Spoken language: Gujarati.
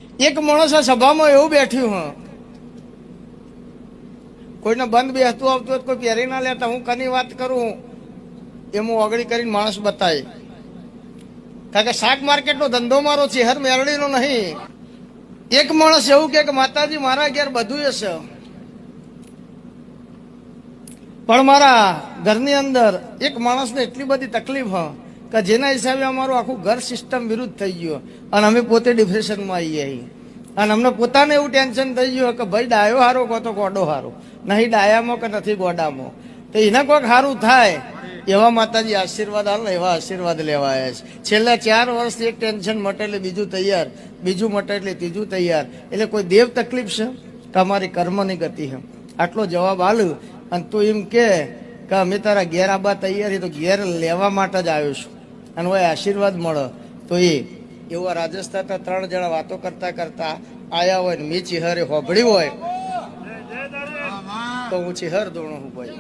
એક માણસ આ સભામાં એવું બેઠ્યું હ, કોઈને બંધ બેસતું આવતું હોય કોઈ પહેરી ના લેતા, હું કની વાત કરું એમ હું ઓગળી કરીને માણસ બતાય. કારણ કે શાક માર્કેટનો ધંધો મારો છે, હર મેરડીનો નહીં. એક માણસ એવું કે માતાજી મારા ઘેર બધું હશે, પણ મારા ઘરની અંદર એક માણસને એટલી બધી તકલીફ હ કે જેના હિસાબે અમારું આખું ઘર સિસ્ટમ વિરુદ્ધ થઈ ગયું અને અમે પોતે ડિપ્રેશનમાં આવી જઈએ. અને અમને પોતાને એવું ટેન્શન થઈ ગયું કે ભાઈ ડાયો હારો કો તો ગોડો હારો, નહીં ડાયામાં કે નથી ગોડામાં, તો એને કોઈક સારું થાય એવા માતાજી આશીર્વાદ હાલે, એવા આશીર્વાદ લેવા આવ્યા છે. છેલ્લા 4 વર્ષથી એક ટેન્શન મટે એટલે બીજું તૈયાર, બીજું મટે એટલે ત્રીજું તૈયાર. એટલે કોઈ દેવ તકલીફ છે કે અમારી કર્મની ગતિ છે? આટલો જવાબ આલ્યો અને તું એમ કે અમે તારા ઘેર આબા તૈયારી, તો ઘેર લેવા માટે જ આવ્યો છું અને હોય આશીર્વાદ મળે. તો એવા રાજસ્થાનના 3 જણા વાતો કરતા કરતા આયા હોય ને મેં ચિહરે હોભળી હોય તો હું ચિહર દોણો હું ભાઈ.